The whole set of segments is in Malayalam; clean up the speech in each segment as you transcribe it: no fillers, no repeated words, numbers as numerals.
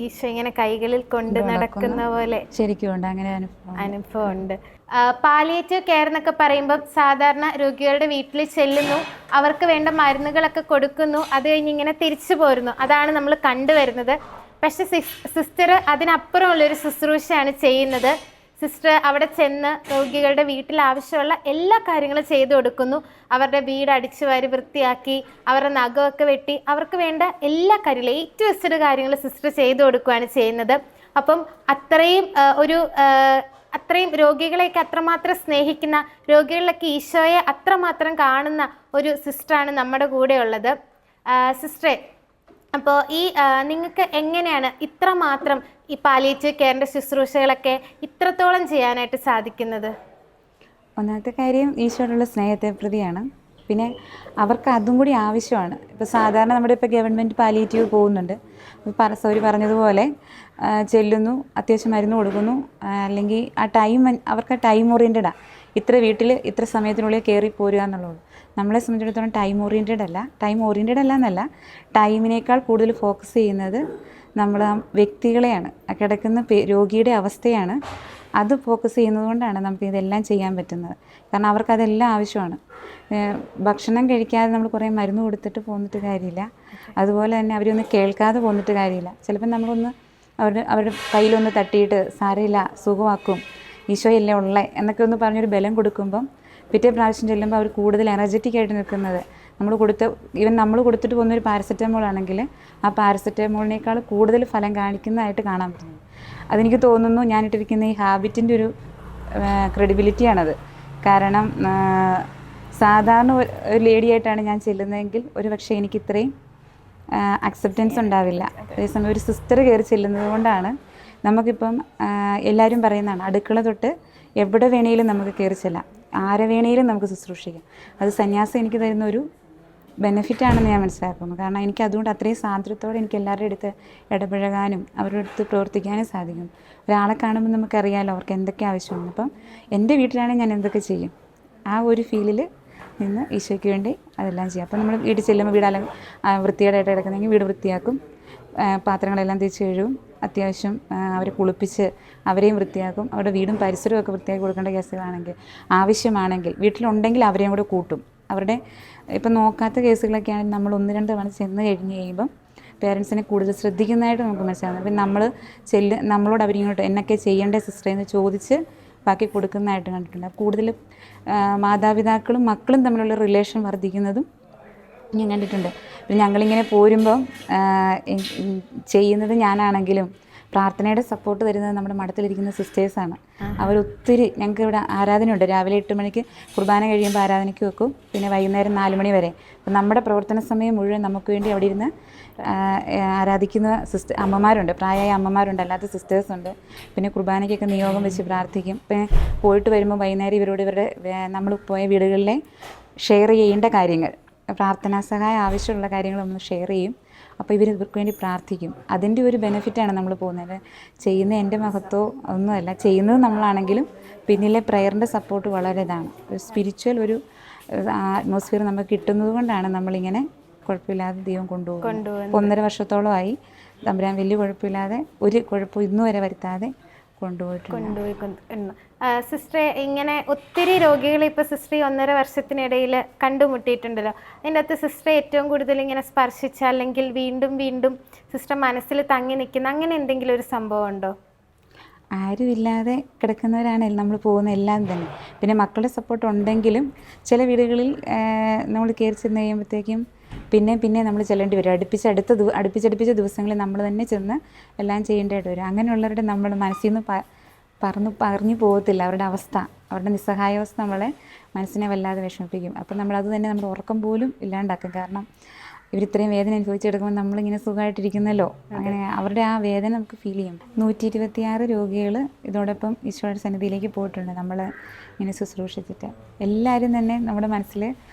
ഈശോ ഇങ്ങനെ കൈകളിൽ കൊണ്ട് നടക്കുന്ന പോലെ ശരിക്കും ഉണ്ട്, അങ്ങനെ അനുഭവം ഉണ്ട്. പാലിയേറ്റീവ് കെയർ എന്നൊക്കെ പറയുമ്പോൾ സാധാരണ രോഗികളുടെ വീട്ടിൽ ചെല്ലുന്നു, അവർക്ക് വേണ്ട മരുന്നുകളൊക്കെ കൊടുക്കുന്നു, അത് കഴിഞ്ഞ് ഇങ്ങനെ തിരിച്ചു പോരുന്നു, അതാണ് നമ്മൾ കണ്ടുവരുന്നത്. പക്ഷെ സിസ്റ്റർ അതിനപ്പുറമുള്ളൊരു ശുശ്രൂഷയാണ് ചെയ്യുന്നത്. സിസ്റ്റർ അവിടെ ചെന്ന് രോഗികളുടെ വീട്ടിൽ ആവശ്യമുള്ള എല്ലാ കാര്യങ്ങളും ചെയ്തു കൊടുക്കുന്നു. അവരുടെ വീട് അടിച്ചു വാരി വൃത്തിയാക്കി, അവരുടെ നഖമൊക്കെ വെട്ടി, അവർക്ക് വേണ്ട എല്ലാ കാര്യങ്ങളും ഏറ്റവും കാര്യങ്ങൾ സിസ്റ്റർ ചെയ്തു കൊടുക്കുകയാണ് ചെയ്യുന്നത്. അപ്പം അത്രയും രോഗികളെയൊക്കെ അത്രമാത്രം സ്നേഹിക്കുന്ന, രോഗികളിലൊക്കെ ഈശോയെ അത്രമാത്രം കാണുന്ന ഒരു സിസ്റ്ററാണ് നമ്മുടെ കൂടെ ഉള്ളത്. സിസ്റ്ററെ, അപ്പോൾ നിങ്ങൾക്ക് എങ്ങനെയാണ് ഇത്രമാത്രം ഈ പാലിയേറ്റീവ് കെയറിൻ്റെ ശുശ്രൂഷകളൊക്കെ ഇത്രത്തോളം ചെയ്യാനായിട്ട് സാധിക്കുന്നത്? ഒന്നാമത്തെ കാര്യം ഈശോയോടുള്ള സ്നേഹത്തെ പ്രതിയാണ്. പിന്നെ അവർക്ക് അതും കൂടി ആവശ്യമാണ്. ഇപ്പോൾ സാധാരണ നമ്മുടെ ഇപ്പോൾ ഗവൺമെൻറ് പാലിയേറ്റീവ് പോകുന്നുണ്ട്, സൗരി പറഞ്ഞതുപോലെ ചെല്ലുന്നു, അത്യാവശ്യം മരുന്ന് കൊടുക്കുന്നു, അല്ലെങ്കിൽ ആ ടൈം അവർക്ക് ടൈം ഓറിയൻറ്റഡാണ്. ഇത്ര വീട്ടിൽ ഇത്ര സമയത്തിനുള്ളിൽ കയറി പോരുക എന്നുള്ളൂ. നമ്മളെ സംബന്ധിച്ചിടത്തോളം ടൈം ഓറിയൻറ്റഡ് അല്ല എന്നല്ല, ടൈമിനേക്കാൾ കൂടുതൽ ഫോക്കസ് ചെയ്യുന്നത് നമ്മൾ ആ വ്യക്തികളെയാണ്, കിടക്കുന്ന രോഗിയുടെ അവസ്ഥയാണ്. അത് ഫോക്കസ് ചെയ്യുന്നത് കൊണ്ടാണ് നമുക്ക് ഇതെല്ലാം ചെയ്യാൻ പറ്റുന്നത്. കാരണം അവർക്കതെല്ലാം ആവശ്യമാണ്. ഭക്ഷണം കഴിക്കാതെ നമ്മൾ കുറേ മരുന്ന് കൊടുത്തിട്ട് പോന്നിട്ട് കാര്യമില്ല. അതുപോലെ തന്നെ അവരൊന്ന് കേൾക്കാതെ പോന്നിട്ട് കാര്യമില്ല. ചിലപ്പോൾ നമ്മളൊന്ന് അവരുടെ കയ്യിലൊന്ന് തട്ടിയിട്ട് സാരമില്ല സുഖമാക്കും, ഈശോയല്ലേ ഉള്ളേ എന്നൊക്കെ ഒന്ന് പറഞ്ഞൊരു ബലം കൊടുക്കുമ്പം പിറ്റേ പ്രാവശ്യം ചെല്ലുമ്പോൾ അവർ കൂടുതൽ എനർജറ്റിക് ആയിട്ട് നിൽക്കുന്നത്. നമ്മൾ കൊടുത്തിട്ട് പോകുന്നൊരു പാരസെറ്റമോൾ ആണെങ്കിൽ ആ പാരസെറ്റമോളിനേക്കാൾ കൂടുതൽ ഫലം കാണിക്കുന്നതായിട്ട് കാണാൻ പറ്റുന്നു. അതെനിക്ക് തോന്നുന്നു ഞാനിട്ടിരിക്കുന്ന ഈ ഹാബിറ്റിൻ്റെ ഒരു ക്രെഡിബിലിറ്റിയാണത്. കാരണം സാധാരണ ഒരു ലേഡിയായിട്ടാണ് ഞാൻ ചെല്ലുന്നതെങ്കിൽ ഒരു പക്ഷേ എനിക്ക് ഇത്രയും അക്സെപ്റ്റൻസ് ഉണ്ടാവില്ല. അതേസമയം ഒരു സിസ്റ്റർ കയറി ചെല്ലുന്നത് കൊണ്ടാണ് നമുക്കിപ്പം എല്ലാവരും പറയുന്നതാണ്, അടുക്കള തൊട്ട് എവിടെ വേണേലും നമുക്ക് കയറി ചെല്ലാം, ആരെ വേണേലും നമുക്ക് ശുശ്രൂഷിക്കാം. അത് സന്യാസം എനിക്ക് തരുന്ന ഒരു ബെനിഫിറ്റാണെന്ന് ഞാൻ മനസ്സിലാക്കുന്നു. കാരണം എനിക്ക് അതുകൊണ്ട് അത്രയും സ്വാതന്ത്ര്യത്തോടെ എനിക്ക് എല്ലാവരുടെ അടുത്ത് ഇടപഴകാനും അവരുടെ അടുത്ത് പ്രവർത്തിക്കാനും സാധിക്കും. ഒരാളെ കാണുമ്പോൾ നമുക്കറിയാമല്ലോ അവർക്ക് എന്തൊക്കെ ആവശ്യമാണ്. അപ്പം എൻ്റെ വീട്ടിലാണെങ്കിൽ ഞാൻ എന്തൊക്കെ ചെയ്യും, ആ ഒരു ഫീലിൽ നിന്ന് ഈശോയ്ക്ക് വേണ്ടി അതെല്ലാം ചെയ്യാം. അപ്പം നമ്മൾ വീട്ടിൽ ചെല്ലുമ്പോൾ വൃത്തികേടായിട്ട് കിടക്കുന്നെങ്കിൽ വീട് വൃത്തിയാക്കും, പാത്രങ്ങളെല്ലാം തേച്ച് കഴുകും, അത്യാവശ്യം അവരെ കുളിപ്പിച്ച് അവരെയും വൃത്തിയാക്കും. അവരുടെ വീടും പരിസരവും ഒക്കെ വൃത്തിയാക്കി കൊടുക്കേണ്ട കേസുകളാണെങ്കിൽ, ആവശ്യമാണെങ്കിൽ വീട്ടിലുണ്ടെങ്കിൽ അവരെയും കൂടെ കൂട്ടും. അവരുടെ ഇപ്പം നോക്കാത്ത കേസുകളൊക്കെ ആണെങ്കിൽ നമ്മൾ 1-2 തവണ ചെന്ന് കഴിഞ്ഞ് കഴിയുമ്പം പേരൻസിനെ കൂടുതൽ ശ്രദ്ധിക്കുന്നതായിട്ട് നമുക്ക് മനസ്സിലാകും. അപ്പം നമ്മളോട് അവരിങ്ങോട്ട് എന്നൊക്കെ ചെയ്യേണ്ട സിസ്റ്റർ എന്ന് ചോദിച്ച് ബാക്കി കൊടുക്കുന്നതായിട്ട് കണ്ടിട്ടുണ്ട്. കൂടുതൽ മാതാപിതാക്കളും മക്കളും തമ്മിലുള്ള റിലേഷൻ വർദ്ധിക്കുന്നതും ഞാൻ കണ്ടിട്ടുണ്ട്. പിന്നെ ഞങ്ങളിങ്ങനെ പോരുമ്പം ചെയ്യുന്നത് ഞാനാണെങ്കിലും പ്രാർത്ഥനയുടെ സപ്പോർട്ട് തരുന്നത് നമ്മുടെ മഠത്തിലിരിക്കുന്ന സിസ്റ്റേഴ്സാണ്. അവരൊത്തിരി, ഞങ്ങൾക്ക് ഇവിടെ ആരാധനയുണ്ട്. രാവിലെ 8 മണിക്ക് കുർബാന കഴിയുമ്പോൾ ആരാധനയ്ക്ക് വെക്കും, പിന്നെ വൈകുന്നേരം 4 മണി വരെ. അപ്പം നമ്മുടെ പ്രവർത്തന സമയം മുഴുവൻ നമുക്ക് വേണ്ടി അവിടെ ഇരുന്ന് ആരാധിക്കുന്ന അമ്മമാരുണ്ട്, പ്രായമായ അമ്മമാരുണ്ട്, അല്ലാത്ത സിസ്റ്റേഴ്സുണ്ട്. പിന്നെ കുർബാനയ്ക്കൊക്കെ നിയോഗം വെച്ച് പ്രാർത്ഥിക്കും. പിന്നെ പോയിട്ട് വരുമ്പോൾ വൈകുന്നേരം ഇവരുടെ നമ്മൾ പോയ വീടുകളിലെ ഷെയർ ചെയ്യേണ്ട കാര്യങ്ങൾ, പ്രാർത്ഥനാ സഹായം ആവശ്യമുള്ള കാര്യങ്ങൾ നമ്മൾ ഷെയർ ചെയ്യും. അപ്പോൾ ഇവർക്ക് വേണ്ടി പ്രാർത്ഥിക്കും. അതിൻ്റെ ഒരു ബെനിഫിറ്റാണ് നമ്മൾ പോകുന്നത്. ചെയ്യുന്ന എൻ്റെ മഹത്വം ഒന്നുമല്ല, ചെയ്യുന്നത് നമ്മളാണെങ്കിലും പിന്നിലെ പ്രയറിൻ്റെ സപ്പോർട്ട് വളരെ ഇതാണ്. ഒരു സ്പിരിച്വൽ ഒരു അറ്റ്മോസ്ഫിയർ നമുക്ക് കിട്ടുന്നത് കൊണ്ടാണ് നമ്മളിങ്ങനെ കുഴപ്പമില്ലാതെ ദൈവം കൊണ്ടുപോകുന്നത്. 1.5 വർഷത്തോളമായി തമ്പുരാൻ വലിയ കുഴപ്പമില്ലാതെ, ഒരു കുഴപ്പം ഇന്നുവരെ വരുത്താതെ കൊണ്ടുപോയിട്ടുണ്ട്. സിസ്റ്ററെ, ഇങ്ങനെ ഒത്തിരി രോഗികൾ ഇപ്പോൾ സിസ്റ്റർ 1.5 വർഷത്തിനിടയിൽ കണ്ടുമുട്ടിയിട്ടുണ്ടല്ലോ. അതിൻ്റെ അകത്ത് സിസ്റ്ററെ ഏറ്റവും കൂടുതൽ ഇങ്ങനെ സ്പർശിച്ച, അല്ലെങ്കിൽ വീണ്ടും വീണ്ടും സിസ്റ്റർ മനസ്സിൽ തങ്ങി നിൽക്കുന്ന അങ്ങനെ എന്തെങ്കിലും ഒരു സംഭവം ഉണ്ടോ? ആരുമില്ലാതെ കിടക്കുന്നവരാണ് നമ്മൾ പോകുന്ന എല്ലാം തന്നെ. പിന്നെ മക്കളുടെ സപ്പോർട്ട് ഉണ്ടെങ്കിലും ചില വീടുകളിൽ നമ്മൾ കയറി ചെന്ന് കഴിയുമ്പോഴത്തേക്കും പിന്നെ നമ്മൾ ചെല്ലേണ്ടി വരും. അടുപ്പിച്ചടുപ്പിച്ച ദിവസങ്ങളിൽ നമ്മൾ തന്നെ ചെന്ന് എല്ലാം ചെയ്യേണ്ടതായിട്ട് വരും. അങ്ങനെയുള്ളവരുടെ നമ്മൾ മനസ്സിൽ നിന്ന് പറഞ്ഞു പോകത്തില്ല. അവരുടെ അവസ്ഥ, അവരുടെ നിസ്സഹായാവസ്ഥ നമ്മളെ മനസ്സിനെ വല്ലാതെ വിഷമിപ്പിക്കും. അപ്പം നമ്മളത് തന്നെ നമ്മുടെ ഉറക്കം പോലും ഇല്ലാണ്ടാക്കും. കാരണം ഇവരിത്രയും വേദന അനുഭവിച്ചെടുക്കുമ്പോൾ നമ്മളിങ്ങനെ സുഖമായിട്ടിരിക്കുന്നല്ലോ, അങ്ങനെ അവരുടെ ആ വേദന നമുക്ക് ഫീൽ ചെയ്യും. 126 രോഗികൾ ഇതോടൊപ്പം ഈശോയുടെ സന്നിധിയിലേക്ക് പോയിട്ടുണ്ട് നമ്മൾ ഇങ്ങനെ ശുശ്രൂഷിച്ചിട്ട്. എല്ലാവരും തന്നെ നമ്മുടെ മനസ്സിൽ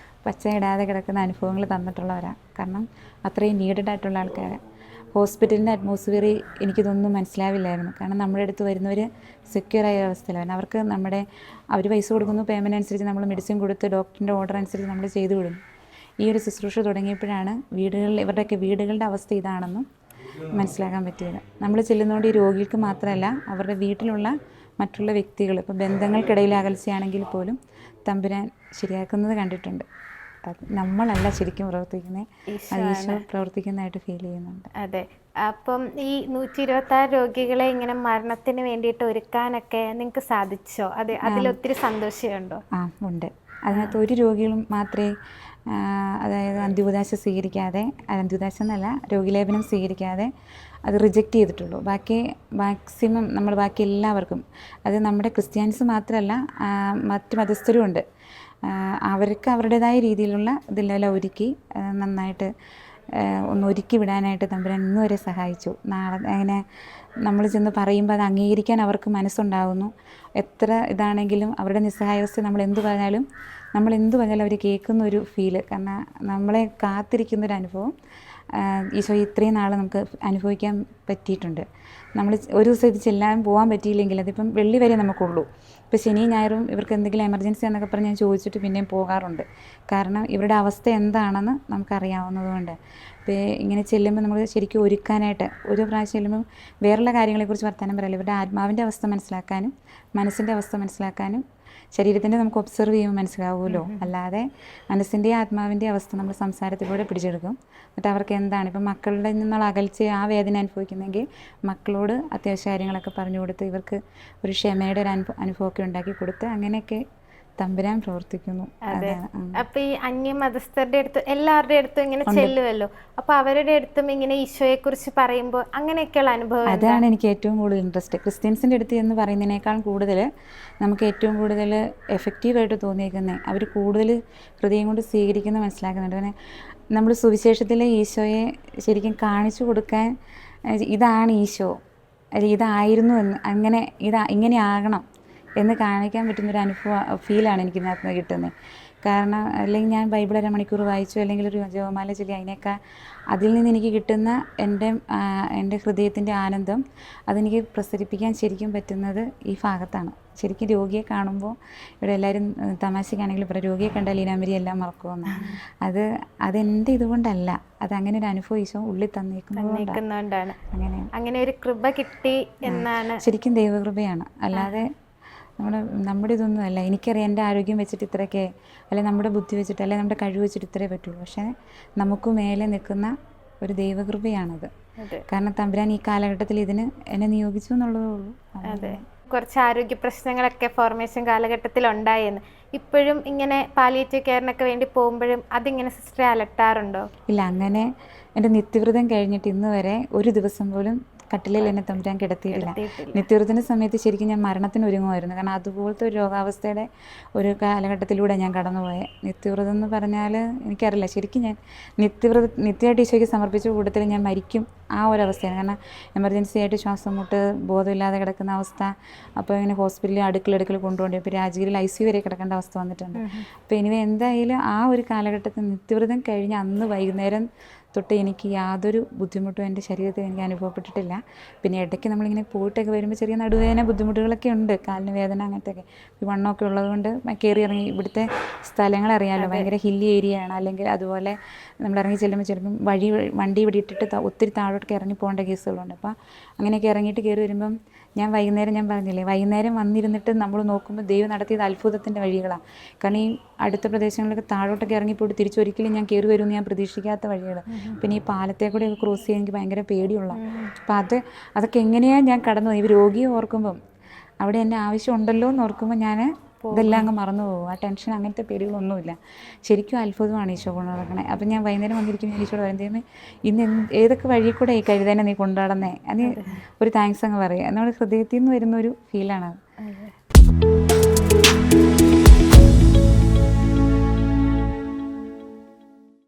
പച്ചയിടാതെ കിടക്കുന്ന അനുഭവങ്ങൾ തന്നിട്ടുള്ളവരാണ്. കാരണം അത്രയും നീഡഡ് ആയിട്ടുള്ള ആൾക്കാരാണ്. ഹോസ്പിറ്റലിൻ്റെ അറ്റ്മോസ്ഫിയർ എനിക്കിതൊന്നും മനസ്സിലാവില്ലായിരുന്നു. കാരണം നമ്മുടെ അടുത്ത് വരുന്നവർ സെക്യൂറായ അവസ്ഥയിലാണ്. അവർക്ക് അവർ പൈസ കൊടുക്കുന്നു, പേയ്മെൻറ്റ് അനുസരിച്ച് നമ്മൾ മെഡിസിൻ കൊടുത്ത് ഡോക്ടറിൻ്റെ ഓർഡർ അനുസരിച്ച് നമ്മൾ ചെയ്തു വിടുന്നു. ഈ ഒരു ശുശ്രൂഷ തുടങ്ങിയപ്പോഴാണ് ഇവരുടെയൊക്കെ വീടുകളുടെ അവസ്ഥ ഇതാണെന്നും മനസ്സിലാക്കാൻ പറ്റിയത്. നമ്മൾ ചെല്ലുന്നതുകൊണ്ട് ഈ രോഗികൾക്ക് മാത്രമല്ല അവരുടെ വീട്ടിലുള്ള മറ്റുള്ള വ്യക്തികൾ, ഇപ്പോൾ ബന്ധങ്ങൾക്കിടയിൽ അകൽച്ചയാണെങ്കിൽ പോലും തമ്പുരാൻ ശരിയാക്കുന്നത് കണ്ടിട്ടുണ്ട്. അത് നമ്മളല്ല ശരിക്കും പ്രവർത്തിക്കുന്നത്, അത് ഈശോ പ്രവർത്തിക്കുന്നതായിട്ട് ഫീൽ ചെയ്യുന്നുണ്ട്. അതെ. അപ്പം ഈ 126 രോഗികളെ ഇങ്ങനെ മരണത്തിന് വേണ്ടിയിട്ട് ഒരുക്കാനൊക്കെ നിങ്ങൾക്ക് സാധിച്ചോ? അതെ, അതിലൊത്തിരി സന്തോഷമുണ്ടോ? ഉണ്ട്. അതിനകത്ത് ഒരു രോഗികളും മാത്രമേ അതായത് അന്ത്യോദാശ സ്വീകരിക്കാതെ, അന്ത്യോദാശ എന്നല്ല, രോഗിലേപനം സ്വീകരിക്കാതെ അത് റിജക്റ്റ് ചെയ്തിട്ടുള്ളൂ. ബാക്കി മാക്സിമം നമ്മൾ ബാക്കി എല്ലാവർക്കും, അത് നമ്മുടെ ക്രിസ്ത്യാനിസ് മാത്രമല്ല മറ്റ് മതസ്ഥരും ഉണ്ട്, അവർക്ക് അവരുടേതായ രീതിയിലുള്ള ഇതെല്ലാം ഒരുക്കി നന്നായിട്ട് ഒന്ന് ഒരുക്കി വിടാനായിട്ട് തമ്പുരാൻ ഇന്ന് വരെ സഹായിച്ചു. നാളെ അങ്ങനെ നമ്മൾ ചെന്ന് പറയുമ്പോൾ അത് അംഗീകരിക്കാൻ അവർക്ക് മനസ്സുണ്ടാകുന്നു. എത്ര ഇതാണെങ്കിലും അവരുടെ നിസ്സഹായാവസ്ഥ നമ്മൾ എന്ത് പറഞ്ഞാലും അവർ കേൾക്കുന്ന ഒരു ഫീല്, കാരണം നമ്മളെ കാത്തിരിക്കുന്നൊരു അനുഭവം ഈശോ ഇത്രയും നാൾ നമുക്ക് അനുഭവിക്കാൻ പറ്റിയിട്ടുണ്ട്. നമ്മൾ ഒരു ദിവസം ഇത് ചെല്ലാൻ പോകാൻ പറ്റിയില്ലെങ്കിൽ അതിപ്പം വെള്ളി വരെ നമുക്കുള്ളൂ. ഇപ്പോൾ ശനിയും ഞായറും ഇവർക്ക് എന്തെങ്കിലും എമർജൻസി എന്നൊക്കെ പറഞ്ഞ് ഞാൻ ചോദിച്ചിട്ട് പിന്നെയും പോകാറുണ്ട്. കാരണം ഇവരുടെ അവസ്ഥ എന്താണെന്ന് നമുക്കറിയാവുന്നതുകൊണ്ട്. ഇപ്പോൾ ഇങ്ങനെ ചെല്ലുമ്പോൾ നമ്മൾ ശരിക്കും ഒരുക്കാനായിട്ട് ഒരു പ്രാവശ്യം ചെല്ലുമ്പോൾ വേറെയുള്ള കാര്യങ്ങളെക്കുറിച്ച് വർത്തമാനം പറയില്ല, ഇവരുടെ ആത്മാവിൻ്റെ അവസ്ഥ മനസ്സിലാക്കാനും മനസ്സിൻ്റെ അവസ്ഥ മനസ്സിലാക്കാനും ശരീരത്തിൻ്റെ നമുക്ക് ഒബ്സർവ് ചെയ്യുമ്പോൾ മനസ്സിലാവുമല്ലോ. അല്ലാതെ മനസ്സിൻ്റെ ആത്മാവിൻ്റെ അവസ്ഥ നമ്മൾ സംസാരത്തിലൂടെ പിടിച്ചെടുക്കും. എന്നിട്ട് അവർക്ക് എന്താണ് ഇപ്പം മക്കളുടെ നിന്നുള്ള അകൽച്ച ആ വേദന അനുഭവിക്കുന്നെങ്കിൽ മക്കളോട് അത്യാവശ്യ കാര്യങ്ങളൊക്കെ പറഞ്ഞു കൊടുത്ത് ഇവർക്ക് ഒരു ക്ഷമയുടെ ഒരു അനുഭവമൊക്കെ ഉണ്ടാക്കി കൊടുത്ത് അങ്ങനെയൊക്കെ തമ്പുരാൻ പ്രവർത്തിക്കുന്നു. അതെ. അപ്പൊ ഈ അന്യമതസ്ഥരുടെ അടുത്ത് എല്ലാവരുടെ അടുത്തും ഇങ്ങനെ ചെല്ലുമല്ലോ, അപ്പൊ അവരുടെ അടുത്തും ഇങ്ങനെ ഈശോയെ കുറിച്ച് പറയുമ്പോൾ അങ്ങനെയൊക്കെയുള്ള അനുഭവം അതാണ് എനിക്ക് ഏറ്റവും കൂടുതൽ ഇൻട്രസ്റ്റ്. ക്രിസ്ത്യൻസിൻ്റെ അടുത്ത് എന്ന് പറയുന്നതിനേക്കാൾ കൂടുതൽ നമുക്ക് ഏറ്റവും കൂടുതൽ എഫക്റ്റീവായിട്ട് തോന്നിയേക്കുന്നത് അവർ കൂടുതൽ ഹൃദയം കൊണ്ട് സ്വീകരിക്കുന്നത് മനസ്സിലാക്കുന്നുണ്ട്. പിന്നെ നമ്മൾ സുവിശേഷത്തിലെ ഈശോയെ ശരിക്കും കാണിച്ചു കൊടുക്കാൻ ഇതാണ് ഈശോ, ഇതായിരുന്നു എന്ന്, അങ്ങനെ ഇങ്ങനെ ആകണം എന്ന് കാണിക്കാൻ പറ്റുന്നൊരു ഫീലാണ് എനിക്ക് ഇതിനകത്ത് കിട്ടുന്നത്. കാരണം അല്ലെങ്കിൽ ഞാൻ ബൈബിൾ 1 മണിക്കൂർ വായിച്ചു അല്ലെങ്കിൽ ഒരു ജപമാല ചൊല്ലി അതിനേക്കാൾ അതിൽ നിന്ന് എനിക്ക് കിട്ടുന്ന എൻ്റെ ഹൃദയത്തിൻ്റെ ആനന്ദം അതെനിക്ക് പ്രസരിപ്പിക്കാൻ ശരിക്കും പറ്റുന്നത് ഈ ഭാഗത്താണ്. ശരിക്കും രോഗിയെ കാണുമ്പോൾ ഇവിടെ എല്ലാവരും തമാശക്കാണെങ്കിലും പറയും രോഗിയെ കണ്ടാൽ ലീനാമരി എല്ലാം മറക്കുമെന്ന്. അതെൻ്റെ ഇതുകൊണ്ടല്ല, അതങ്ങനെ ഒരു അനുഭവം ഈശോ ഉള്ളിൽ തന്നേക്കുന്നതുകൊണ്ടാണ്. അങ്ങനെ ഒരു കൃപ കിട്ടി എന്നാണ്. ശരിക്കും ദൈവകൃപയാണ്, അല്ലാതെ നമ്മുടെ ഇതൊന്നുമല്ല. എനിക്കറിയാം എൻ്റെ ആരോഗ്യം വെച്ചിട്ട് ഇത്രയൊക്കെ, അല്ലെങ്കിൽ നമ്മുടെ ബുദ്ധി വെച്ചിട്ട്, അല്ലെങ്കിൽ നമ്മുടെ കഴിവ് വെച്ചിട്ട് ഇത്രേ പറ്റുള്ളൂ. പക്ഷേ നമുക്ക് മേലെ നിൽക്കുന്ന ഒരു ദൈവകൃപയാണത്. കാരണം തമ്പുരാൻ ഈ കാലഘട്ടത്തിൽ ഇതിന് എന്നെ നിയോഗിച്ചു എന്നുള്ളതേ ഉള്ളൂ. അതെ, കുറച്ച് ആരോഗ്യ പ്രശ്നങ്ങളൊക്കെ ഫോർമേഷൻ കാലഘട്ടത്തിൽ ഉണ്ടായെന്ന്. ഇപ്പോഴും ഇങ്ങനെ പാലിയേറ്റീവ് കെയറിനൊക്കെ വേണ്ടി പോകുമ്പോഴും അതിങ്ങനെ സിസ്റ്ററെ അലട്ടാറുണ്ടോ? ഇല്ല, അങ്ങനെ എൻ്റെ നിത്യവ്രതം കഴിഞ്ഞിട്ട് ഇന്ന് വരെ ഒരു ദിവസം പോലും കട്ടിലിൽ എന്നെ തമ്പുരാൻ കിടത്തിയിട്ടില്ല. നിത്യവ്രതത്തിൻ്റെ സമയത്ത് ശരിക്കും ഞാൻ മരണത്തിന് ഒരുങ്ങുമായിരുന്നു. കാരണം അതുപോലത്തെ ഒരു രോഗാവസ്ഥയുടെ ഒരു ഞാൻ കടന്നുപോയത്. നിത്യവ്രതം എന്ന് പറഞ്ഞാൽ എനിക്കറിയില്ല, ശരിക്കും ഞാൻ നിത്യമായിട്ട് ഈശോയ്ക്ക് സമർപ്പിച്ച കൂട്ടത്തിൽ ഞാൻ മരിക്കും ആ ഒരവസ്ഥയാണ്. കാരണം എമർജൻസി ആയിട്ട് ശ്വാസം മുട്ട്, ബോധമില്ലാതെ കിടക്കുന്ന അവസ്ഥ. അപ്പോൾ ഇങ്ങനെ ഹോസ്പിറ്റലിൽ അടുക്കള കൊണ്ടുപോകേണ്ടി, ഇപ്പോൾ രാജഗിരിയിൽ ICU വരെ കിടക്കേണ്ട അവസ്ഥ വന്നിട്ടുണ്ട്. അപ്പോൾ ഇനി എന്തായാലും ആ ഒരു കാലഘട്ടത്തിൽ നിത്യവ്രതം കഴിഞ്ഞ് അന്ന് വൈകുന്നേരം തൊട്ട് എനിക്ക് യാതൊരു ബുദ്ധിമുട്ടും എൻ്റെ ശരീരത്തിൽ എനിക്ക് അനുഭവപ്പെട്ടിട്ടില്ല. പിന്നെ ഇടയ്ക്ക് നമ്മളിങ്ങനെ പോയിട്ടൊക്കെ വരുമ്പോൾ ചെറിയ നടുവേദന ബുദ്ധിമുട്ടുകളൊക്കെ ഉണ്ട്, കാലിന് വേദന അങ്ങനത്തെയൊക്കെ. ഈ വണ്ണമൊക്കെ ഉള്ളതുകൊണ്ട് കയറി ഇറങ്ങി ഇവിടുത്തെ സ്ഥലങ്ങൾ അറിയാമല്ലോ, ഭയങ്കര ഹില്ലി ഏരിയ ആണ്. അല്ലെങ്കിൽ അതുപോലെ നമ്മൾ ഇറങ്ങി ചെല്ലുമ്പോൾ ചിലപ്പം വണ്ടി ഇവിടെ ഇട്ടിട്ട് ഒത്തിരി താഴോട്ടൊക്കെ ഇറങ്ങി പോകേണ്ട കേസുകളുണ്ട്. അപ്പോൾ അങ്ങനെയൊക്കെ ഇറങ്ങിയിട്ട് കയറി വരുമ്പം ഞാൻ പറഞ്ഞില്ലേ, വൈകുന്നേരം വന്നിരുന്നിട്ട് നമ്മൾ നോക്കുമ്പോൾ ദൈവം നടത്തിയത് അത്ഭുതത്തിൻ്റെ വഴികളാണ്. കാരണം ഈ അടുത്ത പ്രദേശങ്ങളിലൊക്കെ താഴോട്ടൊക്കെ ഇറങ്ങിപ്പോയിട്ട് തിരിച്ചൊരിക്കലും ഞാൻ കയറി വരുമെന്ന് ഞാൻ പ്രതീക്ഷിക്കാത്ത വഴികൾ. പിന്നെ ഈ പാലത്തെ കൂടെ ക്രോസ് ചെയ്യാൻ എനിക്ക് ഭയങ്കര പേടിയുള്ള. അപ്പം അതൊക്കെ എങ്ങനെയാണ് ഞാൻ കടന്നു ഈ രോഗിയെ ഓർക്കുമ്പം അവിടെ എൻ്റെ ആവശ്യം ഉണ്ടല്ലോ എന്ന് ഓർക്കുമ്പോൾ ഞാൻ ഇതെല്ലാം അങ്ങ് മറന്നു പോകും. ആ ടെൻഷൻ അങ്ങനത്തെ പേടികളൊന്നുമില്ല. ശരിക്കും അത്ഭുതമാണ് ഈശോ കൊണ്ടു നടക്കണേ. അപ്പം ഞാൻ വൈകുന്നേരം വന്നിരിക്കും, ഞാൻ ഈശോട് പറയുന്നത് ഇന്ന് ഏതൊക്കെ വഴി കൂടെ ഈ കഴുതേനെ നീ കൊണ്ടു നടന്നേ, അത് ഒരു താങ്ക്സ് അങ്ങ് പറയുക. നമ്മുടെ ഹൃദയത്തിൽ നിന്ന് വരുന്നൊരു ഫീലാണത്.